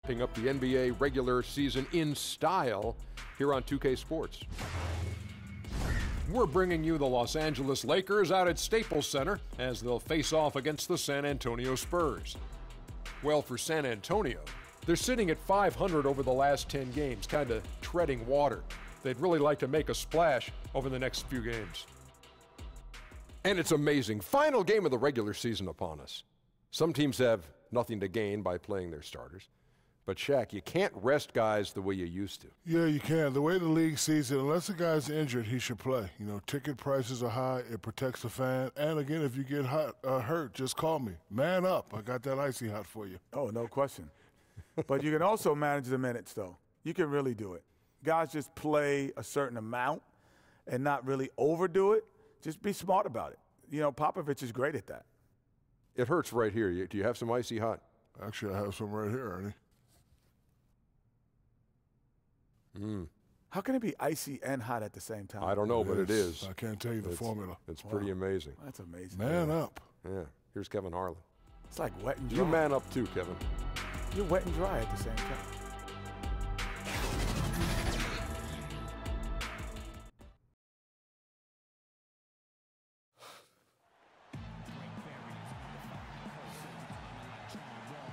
wrapping up the NBA regular season in style here on 2K Sports. We're bringing you the Los Angeles Lakers out at Staples Center as they'll face off against the San Antonio Spurs. Well, for San Antonio, they're sitting at 500 over the last 10 games, kind of treading water. They'd really like to make a splash over the next few games. And it's amazing. Final game of the regular season upon us. Some teams have nothing to gain by playing their starters. But, Shaq, you can't rest guys the way you used to. Yeah, you can. The way the league sees it, unless a guy's injured, he should play. You know, ticket prices are high. It protects the fan. And, again, if you get hurt, just call me. Man up. I got that icy hot for you. Oh, no question. But you can also manage the minutes, though. You can really do it. Guys just play a certain amount and not really overdo it. Just be smart about it. You know, Popovich is great at that. It hurts right here. Do you have some icy hot? Actually, I have some right here, Ernie. How can it be icy and hot at the same time? I don't know, but it is. I can't tell you the formula. It's pretty amazing. That's amazing. Man up. Yeah. Here's Kevin Harlan. It's like wet and dry. You man up too, Kevin. You're wet and dry at the same time.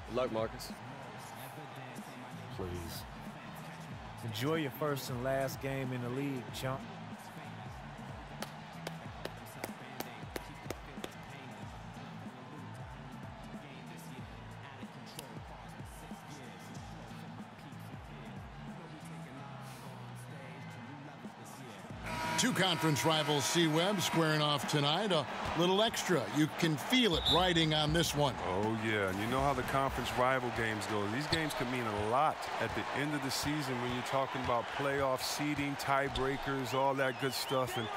Good luck, Marcus. Please. Enjoy your first and last game in the league, chump. Two conference rivals, C-Web, squaring off tonight. A little extra. You can feel it riding on this one. Oh, yeah. And you know how the conference rival games go. These games can mean a lot at the end of the season when you're talking about playoff seeding, tiebreakers, all that good stuff. And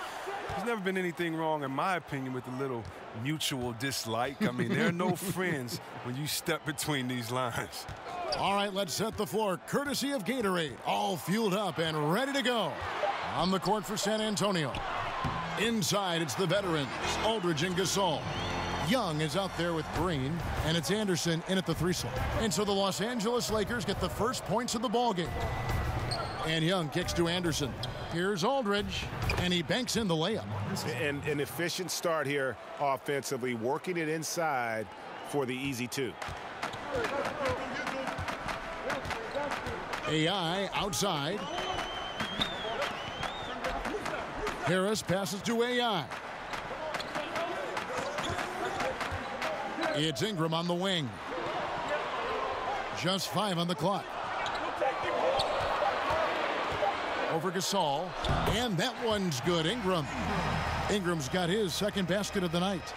there's never been anything wrong, in my opinion, with a little mutual dislike. I mean, there are no friends when you step between these lines. All right, let's set the floor. Courtesy of Gatorade. All fueled up and ready to go. On the court for San Antonio. Inside, it's the veterans, Aldridge and Gasol. Young is out there with Green, and it's Anderson in at the 3-slot. And so the Los Angeles Lakers get the first points of the ballgame. And Young kicks to Anderson. Here's Aldridge, and he banks in the layup. And an efficient start here offensively, working it inside for the easy two. AI outside. Harris passes to AI. It's Ingram on the wing. Just 5 on the clock. Over Gasol. And that one's good. Ingram's got his second basket of the night.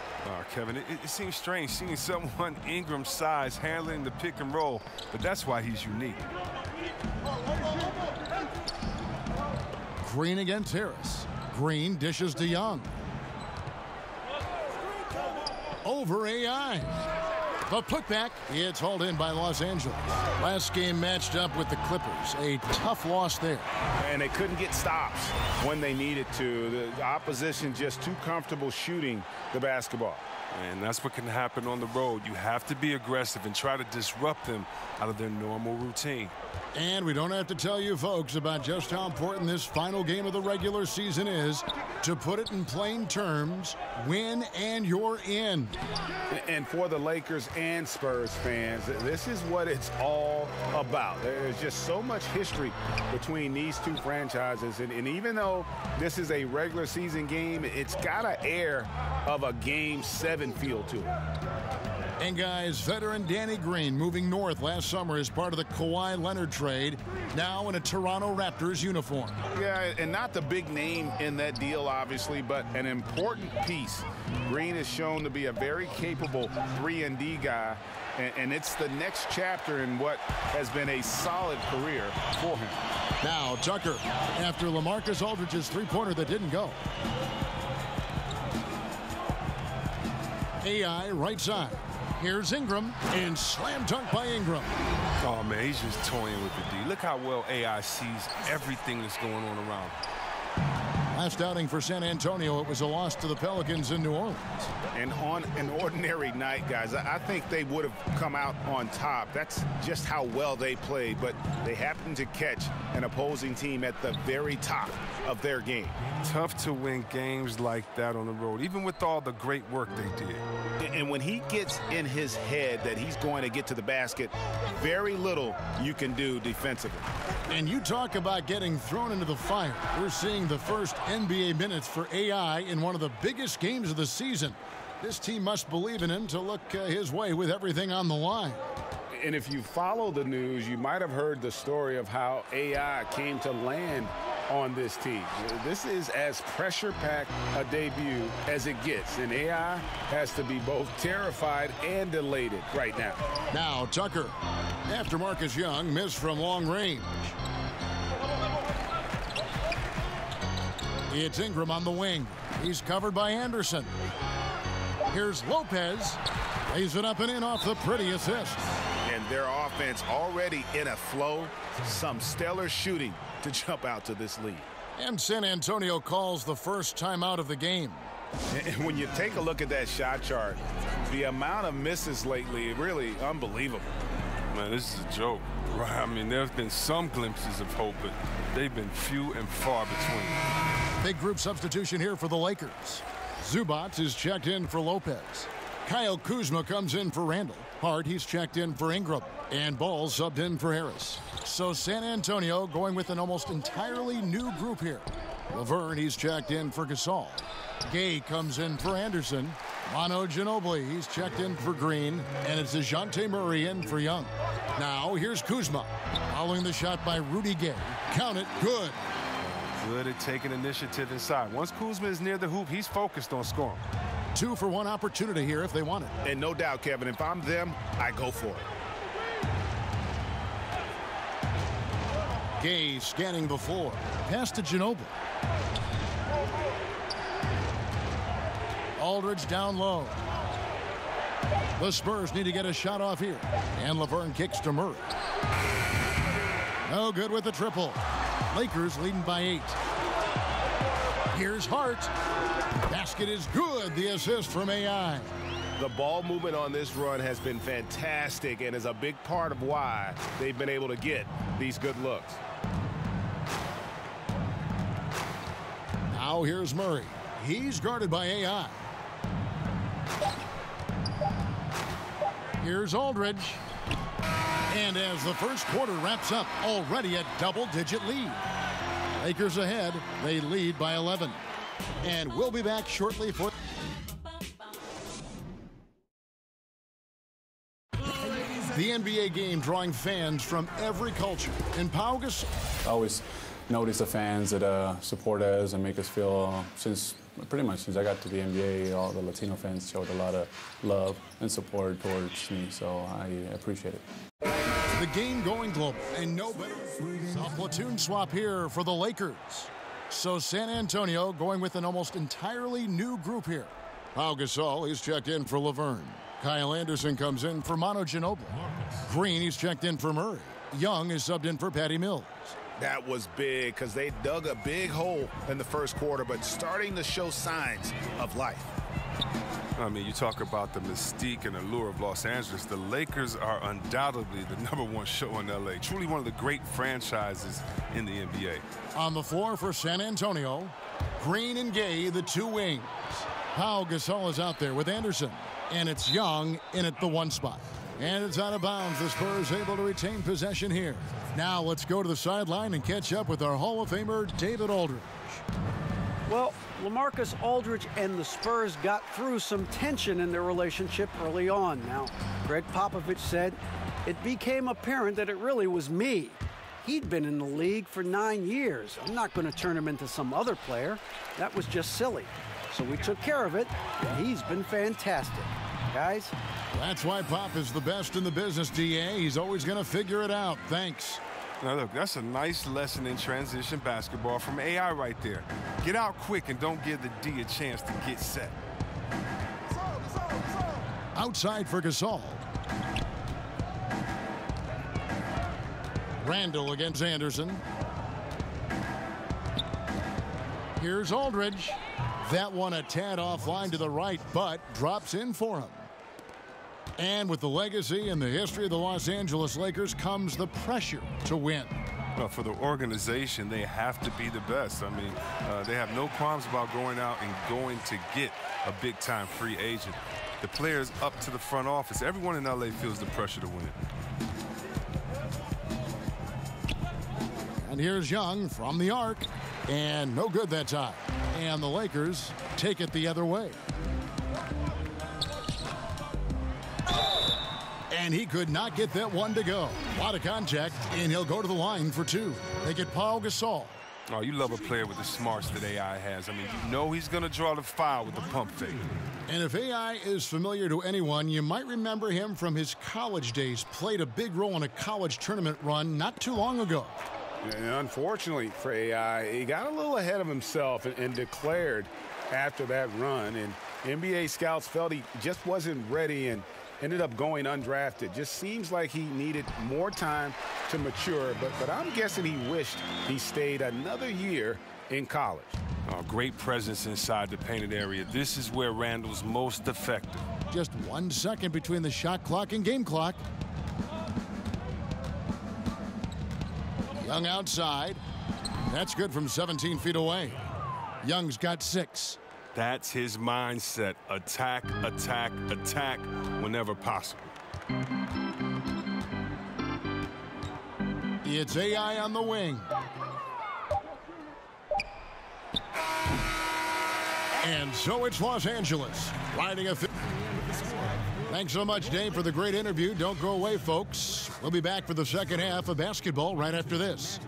Kevin, it seems strange seeing someone Ingram's size handling the pick and roll, but that's why he's unique. Green against Harris. Green dishes to Young. Over AI. The putback. It's hauled in by Los Angeles. Last game matched up with the Clippers. A tough loss there. And they couldn't get stops when they needed to. The opposition just too comfortable shooting the basketball. And that's what can happen on the road. You have to be aggressive and try to disrupt them out of their normal routine. And we don't have to tell you folks about just how important this final game of the regular season is. To put it in plain terms, win and you're in. And for the Lakers and Spurs fans, this is what it's all about. There's just so much history between these two franchises. And even though this is a regular season game, it's got an air of a Game 7 feel to it. And guys, veteran Danny Green moving north last summer as part of the Kawhi Leonard trade, now in a Toronto Raptors uniform. Yeah, and not the big name in that deal, obviously, but an important piece. Green is shown to be a very capable 3-and-D guy, and it's the next chapter in what has been a solid career for him. Now Tucker, after LaMarcus Aldridge's three-pointer that didn't go. AI right side. Here's Ingram, and slam dunk by Ingram. Oh, man, he's just toying with the D. Look how well AI sees everything that's going on around. Last outing for San Antonio, it was a loss to the Pelicans in New Orleans. And on an ordinary night, guys, I think they would have come out on top. That's just how well they played, but they happened to catch an opposing team at the very top of their game. Tough to win games like that on the road, even with all the great work they did. And when he gets in his head that he's going to get to the basket, very little you can do defensively. And you talk about getting thrown into the fire. We're seeing the first NBA minutes for AI in one of the biggest games of the season. This team must believe in him to look his way with everything on the line. And if you follow the news, you might have heard the story of how AI came to land on this team. This is as pressure-packed a debut as it gets, and AI has to be both terrified and elated right now. Now Tucker, after Marcus Young missed from long range. It's Ingram on the wing. He's covered by Anderson. Here's Lopez. Lays it up and in off the pretty assist. And their offense already in a flow. Some stellar shooting to jump out to this lead. And San Antonio calls the first timeout of the game. And when you take a look at that shot chart, the amount of misses lately, really unbelievable. Man, this is a joke. Right? I mean, there's been some glimpses of hope, but they've been few and far between. Big group substitution here for the Lakers. Zubac is checked in for Lopez. Kyle Kuzma comes in for Randall. Hart, he's checked in for Ingram. And Ball subbed in for Harris. So San Antonio going with an almost entirely new group here. Laverne, he's checked in for Gasol. Gay comes in for Anderson. Manu Ginobili, he's checked in for Green. And it's DeJounte Murray in for Young. Now here's Kuzma. Following the shot by Rudy Gay. Count it, good. Good at taking initiative inside. Once Kuzma is near the hoop, he's focused on scoring. 2-for-1 opportunity here if they want it. And no doubt, Kevin, if I'm them, I go for it. Gay scanning the floor. Pass to Ginobili. Aldridge down low. The Spurs need to get a shot off here. And Laverne kicks to Murray. No good with the triple. Lakers leading by 8. Here's Hart. Basket is good. The assist from AI. The ball movement on this run has been fantastic and is a big part of why they've been able to get these good looks. Now here's Murray. He's guarded by AI. Here's Aldridge. And as the first quarter wraps up, already a double-digit lead. Lakers ahead. They lead by 11. And we'll be back shortly for the NBA game, drawing fans from every culture. In Pau Gasol. I always notice the fans that support us and make us feel, pretty much since I got to the NBA, all the Latino fans showed a lot of love and support towards me, so I appreciate it. The game going global, and no better. A platoon swap here for the Lakers. So San Antonio going with an almost entirely new group here. Pau Gasol, he's checked in for Laverne. Kyle Anderson comes in for Manu Ginobili. Green, he's checked in for Murray. Young is subbed in for Patty Mills. That was big because they dug a big hole in the first quarter, but starting to show signs of life. I mean, you talk about the mystique and allure of Los Angeles. The Lakers are undoubtedly the #1 show in L.A. Truly one of the great franchises in the NBA. On the floor for San Antonio, Green and Gay, the two wings. Pau Gasol is out there with Anderson. And it's Young in at the 1 spot. And it's out of bounds. The Spurs able to retain possession here. Now let's go to the sideline and catch up with our Hall of Famer, David Aldridge. Well, LaMarcus Aldridge and the Spurs got through some tension in their relationship early on. Now, Greg Popovich said, it became apparent that it really was me. He'd been in the league for 9 years. I'm not going to turn him into some other player. That was just silly. So we took care of it, and he's been fantastic. Guys? That's why Pop is the best in the business, DA. He's always going to figure it out. Thanks. Now, look, that's a nice lesson in transition basketball from AI right there. Get out quick and don't give the D a chance to get set. Outside for Gasol. Randall against Anderson. Here's Aldridge. That one a tad offline to the right, but drops in for him. And with the legacy and the history of the Los Angeles Lakers comes the pressure to win. Well, for the organization, they have to be the best. I mean, they have no qualms about going out and going to get a big-time free agent. The players up to the front office, everyone in LA feels the pressure to win. And here's Young from the arc, and no good that time. And the Lakers take it the other way. And he could not get that one to go. A lot of contact, and he'll go to the line for two. They get Paul Gasol. Oh, you love a player with the smarts that AI has. I mean, you know he's going to draw the foul with the pump fake. And if AI is familiar to anyone, you might remember him from his college days. Played a big role in a college tournament run not too long ago. And unfortunately for AI, he got a little ahead of himself and declared after that run. And NBA scouts felt he just wasn't ready and ended up going undrafted. Just seems like he needed more time to mature, but I'm guessing he wished he stayed another year in college. Oh, great presence inside the painted area. This is where Randall's most effective. Just 1 second between the shot clock and game clock. Young outside. That's good from 17 feet away. Young's got 6. That's his mindset. Attack, attack, attack whenever possible. It's AI on the wing. And so it's Los Angeles riding a... Thanks so much, Dave, for the great interview. Don't go away, folks. We'll be back for the second half of basketball right after this.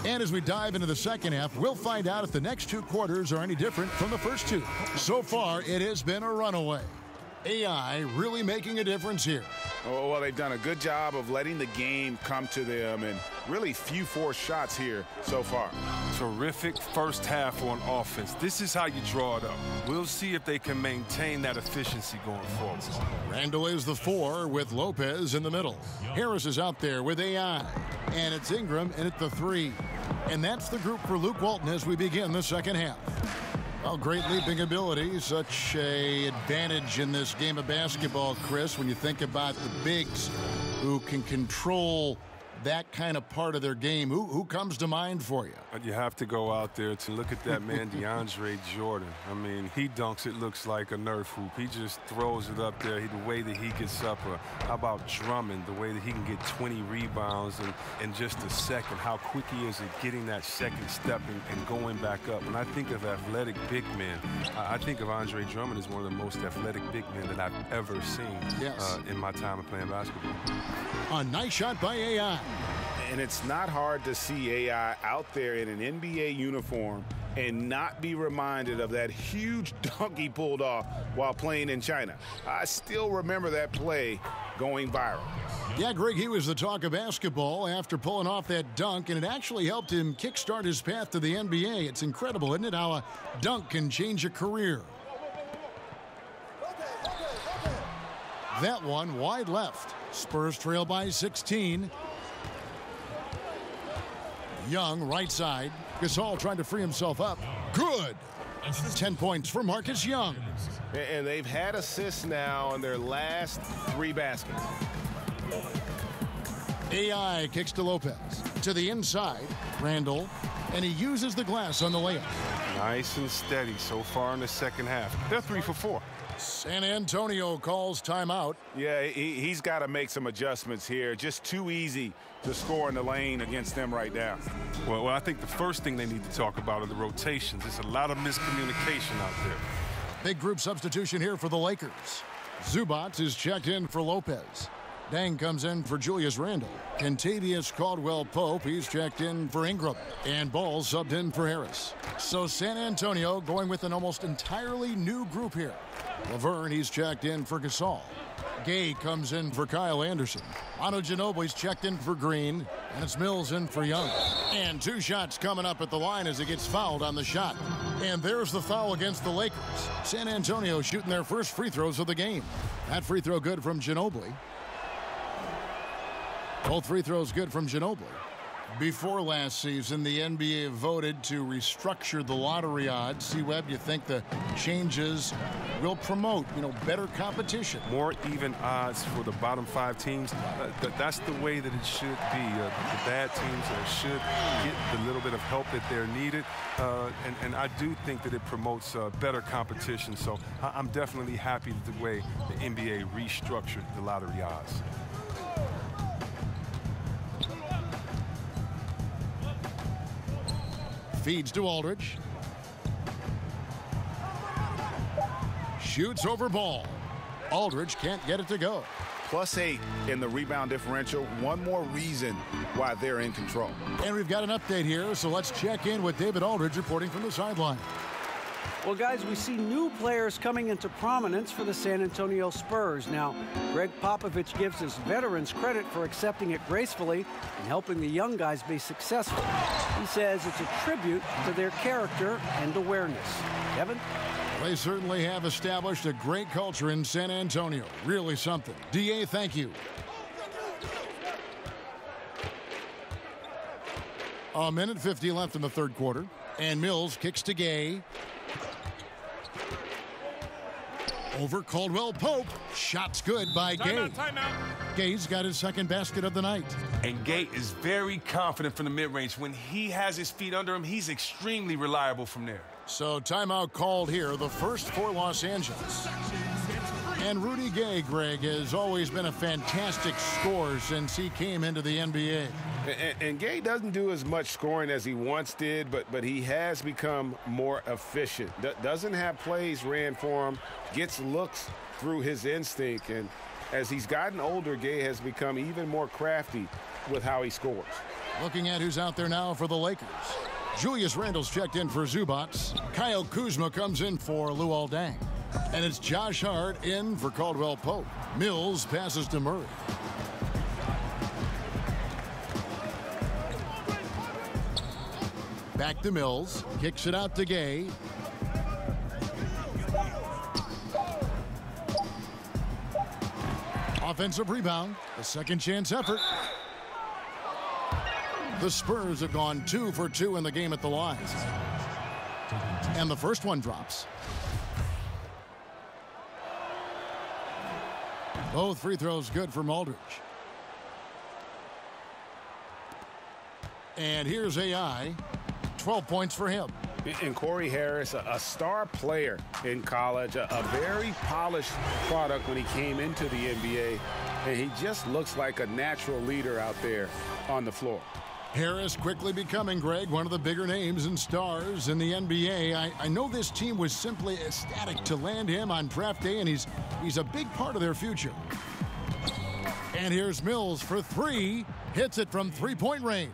And as we dive into the second half, we'll find out if the next 2 quarters are any different from the first 2. So far, it has been a runaway. AI really making a difference here. Oh, well, they've done a good job of letting the game come to them, and really few forced shots here so far. Terrific first half on offense. This is how you draw it up. We'll see if they can maintain that efficiency going forward. Randall is the 4 with Lopez in the middle. Harris is out there with AI. And it's Ingram in at the 3. And that's the group for Luke Walton as we begin the second half. Well, great leaping ability, such an advantage in this game of basketball, Chris, when you think about the bigs who can control that kind of part of their game. Who comes to mind for you? You have to go out there to look at that man, DeAndre Jordan. I mean, he dunks, it looks like a Nerf hoop. He just throws it up there, the way that he gets up. How about Drummond, the way that he can get 20 rebounds in just a second, how quick he is at getting that second step and going back up. When I think of athletic big men, I think of Andre Drummond as one of the most athletic big men that I've ever seen in my time of playing basketball. A nice shot by AI. And it's not hard to see AI out there in an NBA uniform and not be reminded of that huge dunk he pulled off while playing in China. I still remember that play going viral. Yeah, Greg, he was the talk of basketball after pulling off that dunk, and it actually helped him kickstart his path to the NBA. It's incredible, isn't it, how a dunk can change a career. That one wide left. Spurs trail by 16. Young, right side. Gasol trying to free himself up. Good. 10 points for Marcus Young. And they've had assists now on their last 3 baskets. AI kicks to Lopez. To the inside, Randall. And he uses the glass on the layup. Nice and steady so far in the second half. They're 3 for 4. San Antonio calls timeout. Yeah, he's got to make some adjustments here. Just too easy to score in the lane against them right now. Well, I think the first thing they need to talk about are the rotations. There's a lot of miscommunication out there. Big group substitution here for the Lakers. Zubac is checked in for Lopez. Dang comes in for Julius Randle. Kentavious Caldwell-Pope, he's checked in for Ingram. And Ball subbed in for Harris. So San Antonio going with an almost entirely new group here. Laverne, he's checked in for Gasol. Gay comes in for Kyle Anderson. Manu Ginobili's checked in for Green. And it's Mills in for Young. And 2 shots coming up at the line as he gets fouled on the shot. And there's the foul against the Lakers. San Antonio shooting their first free throws of the game. That free throw good from Ginobili. Both free throws good from Ginobili. Before last season, the NBA voted to restructure the lottery odds. C-Webb, you think the changes will promote, better competition? More even odds for the bottom 5 teams. That's the way that it should be. The bad teams should get the little bit of help that they're needed. And I do think that it promotes better competition. So I'm definitely happy with the way the NBA restructured the lottery odds. Feeds to Aldridge. Shoots over ball. Aldridge can't get it to go. +8 in the rebound differential. One more reason why they're in control. And we've got an update here, so let's check in with David Aldridge reporting from the sideline. Well, guys, we see new players coming into prominence for the San Antonio Spurs. Now, Greg Popovich gives his veterans credit for accepting it gracefully and helping the young guys be successful. He says it's a tribute to their character and awareness. Kevin? They certainly have established a great culture in San Antonio. Really something. DA, thank you. A minute 50 left in the third quarter. And Mills kicks to Gay. Over Caldwell Pope. Shots good by Gay. Timeout. Gay's got his second basket of the night. And Gay is very confident from the mid-range. When he has his feet under him, he's extremely reliable from there. So timeout called here, the first for Los Angeles. And Rudy Gay, Greg, has always been a fantastic scorer since he came into the NBA. And Gay doesn't do as much scoring as he once did, but he has become more efficient. Doesn't have plays ran for him, gets looks through his instinct. And as he's gotten older, Gay has become even more crafty with how he scores. Looking at who's out there now for the Lakers. Julius Randle's checked in for Zubats. Kyle Kuzma comes in for Luol Deng. And it's Josh Hart in for Caldwell Pope. Mills passes to Murray. Back to Mills. Kicks it out to Gay. Offensive rebound. A second chance effort. The Spurs have gone 2 for 2 in the game at the lines. And the first one drops. Both free throws good from Aldridge. And here's AI. 12 points for him. And Corey Harris, a star player in college, a very polished product when he came into the NBA. And he just looks like a natural leader out there on the floor. Harris quickly becoming, Greg, one of the bigger names and stars in the NBA. I know this team was simply ecstatic to land him on draft day, and he's a big part of their future. And here's Mills for 3. Hits it from three-point range.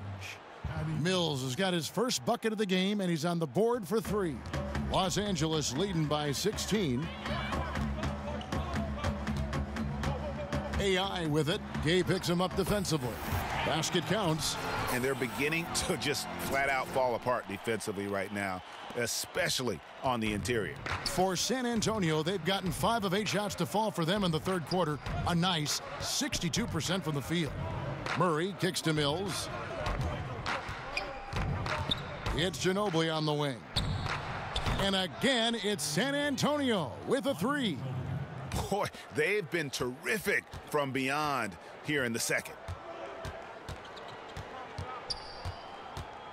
Mills has got his first bucket of the game, and he's on the board for 3. Los Angeles leading by 16. AI with it. Gay picks him up defensively. Basket counts. And they're beginning to just flat out fall apart defensively right now, especially on the interior. For San Antonio, they've gotten 5 of 8 shots to fall for them in the third quarter. A nice 62% from the field. Murray kicks to Mills. It's Ginobili on the wing. And again, it's San Antonio with a 3. Boy, they've been terrific from beyond here in the second.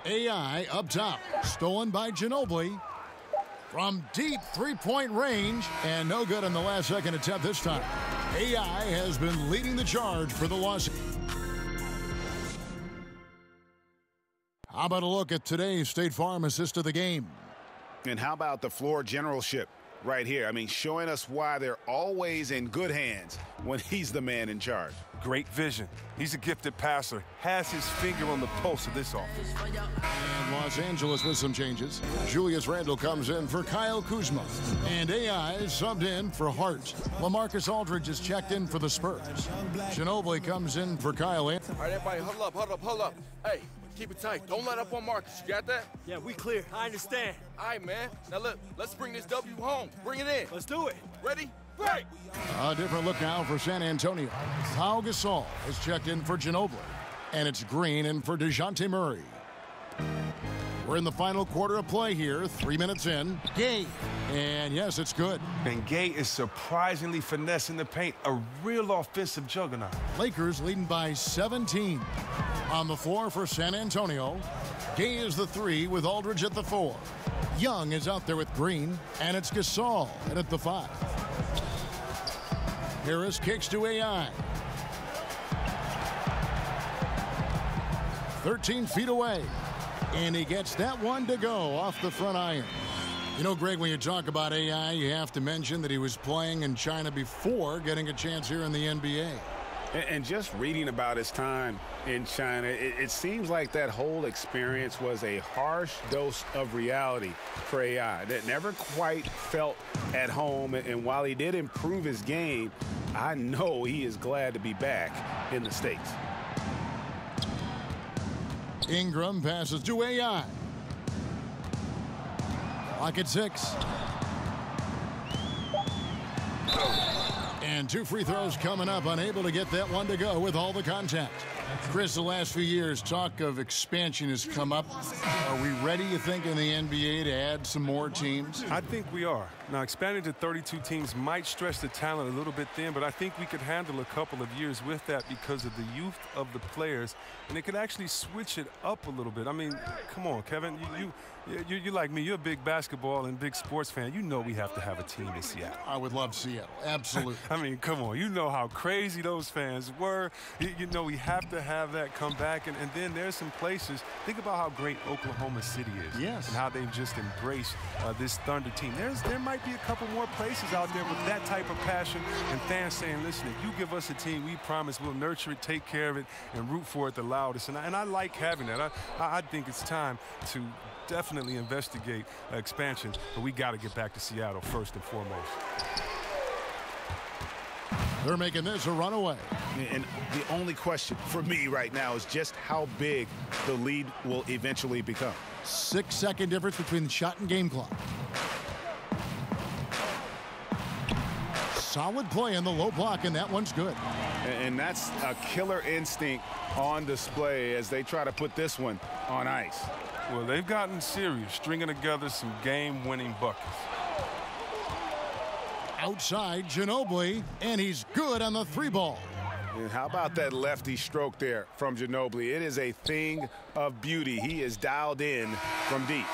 AI up top, stolen by Ginobili from deep three-point range, and no good on the last second attempt this time. AI has been leading the charge for the Los Angeles. How about a look at today's State Farm assist of the game? And how about the floor generalship right here? I mean, showing us why they're always in good hands when he's the man in charge. Great vision. He's a gifted passer. Has his finger on the pulse of this offense. And Los Angeles with some changes. Julius Randle comes in for Kyle Kuzma. And AI subbed in for Hart. LaMarcus Aldridge is checked in for the Spurs. Ginobili comes in for Kyle. All right, everybody, hold up. Hey, Keep it tight. Don't let up on Marcus. You got that? Yeah, we clear. I understand. All right, man. Now, look, let's bring this W home. Bring it in. Let's do it. Ready? Break! A different look now for San Antonio. Pau Gasol has checked in for Ginobili, and it's Green in for DeJounte Murray. We're in the final quarter of play here, 3 minutes in. Gay, and yes, it's good. And Gay is surprisingly finessing the paint, a real offensive juggernaut. Lakers leading by 17. On the floor for San Antonio, Gay is the 3 with Aldridge at the 4. Young is out there with Green, and it's Gasol at the 5. Harris kicks to AI. 13 feet away. And he gets that one to go off the front iron. You know, Greg, when you talk about AI, you have to mention that he was playing in China before getting a chance here in the NBA. And just reading about his time in China, it seems like that whole experience was a harsh dose of reality for AI that never quite felt at home. And while he did improve his game, I know he is glad to be back in the States. Ingram passes to AI. Clock at 6. And 2 free throws coming up, unable to get that one to go with all the contact. Chris, the last few years, talk of expansion has come up. Are we ready, you think, in the NBA to add some more teams? I think we are. Now, expanding to 32 teams might stretch the talent a little bit thin, but I think we could handle a couple of years with that because of the youth of the players, and it could actually switch it up a little bit. I mean, come on, Kevin. You're like me. You're a big basketball and big sports fan. You know we have to have a team in Seattle. I would love Seattle. Absolutely. I mean, come on. You know how crazy those fans were. You know we have to have that come back. And then there's some places. Think about how great Oklahoma City is. Yes. And how they've just embraced this Thunder team. There might be a couple more places out there with that type of passion and fans saying, listen, if you give us a team, we promise we'll nurture it, take care of it, and root for it the loudest. And I like having that. I think it's time to definitely investigate expansion, but we got to get back to Seattle first and foremost. They're making this a runaway. And the only question for me right now is just how big the lead will eventually become. 6-second difference between the shot and game clock. Solid play in the low block, and that one's good. And that's a killer instinct on display as they try to put this one on ice. Well, they've gotten serious, stringing together some game-winning buckets. Outside, Ginobili, and he's good on the 3-ball. And how about that lefty stroke there from Ginobili? It is a thing of beauty. He is dialed in from deep.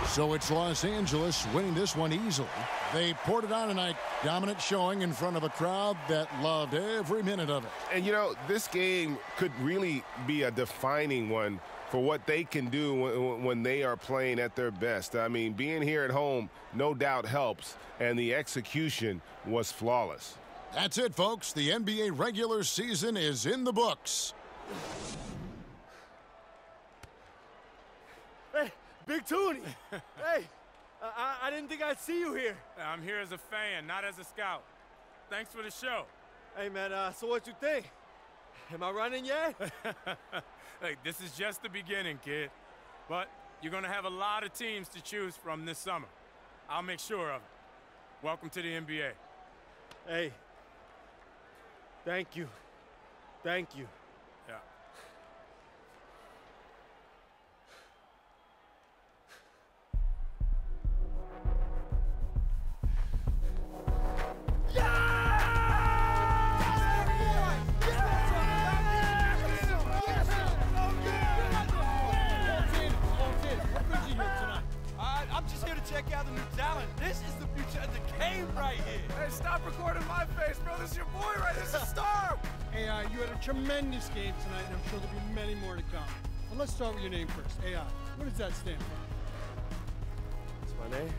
So it's Los Angeles winning this one easily. They poured it on tonight. Dominant showing in front of a crowd that loved every minute of it. And, you know, this game could really be a defining one for what they can do when they are playing at their best. I mean, being here at home no doubt helps, and the execution was flawless. That's it, folks. The NBA regular season is in the books. Hey, Big Toonie. Hey, I didn't think I'd see you here. I'm here as a fan, not as a scout. Thanks for the show. Hey, man, so what you think? Am I running yet? Hey, this is just the beginning, kid. But you're going to have a lot of teams to choose from this summer. I'll make sure of it. Welcome to the NBA. Hey, thank you. Thank you. Yeah. I'm just here to check out the new talent. This is the future of the game right here. Hey, stop recording my face, bro. This is your boy right here. This is a star. AI, you had a tremendous game tonight, and I'm sure there'll be many more to come. Well, let's start with your name first. AI. What does that stand for? That's my name.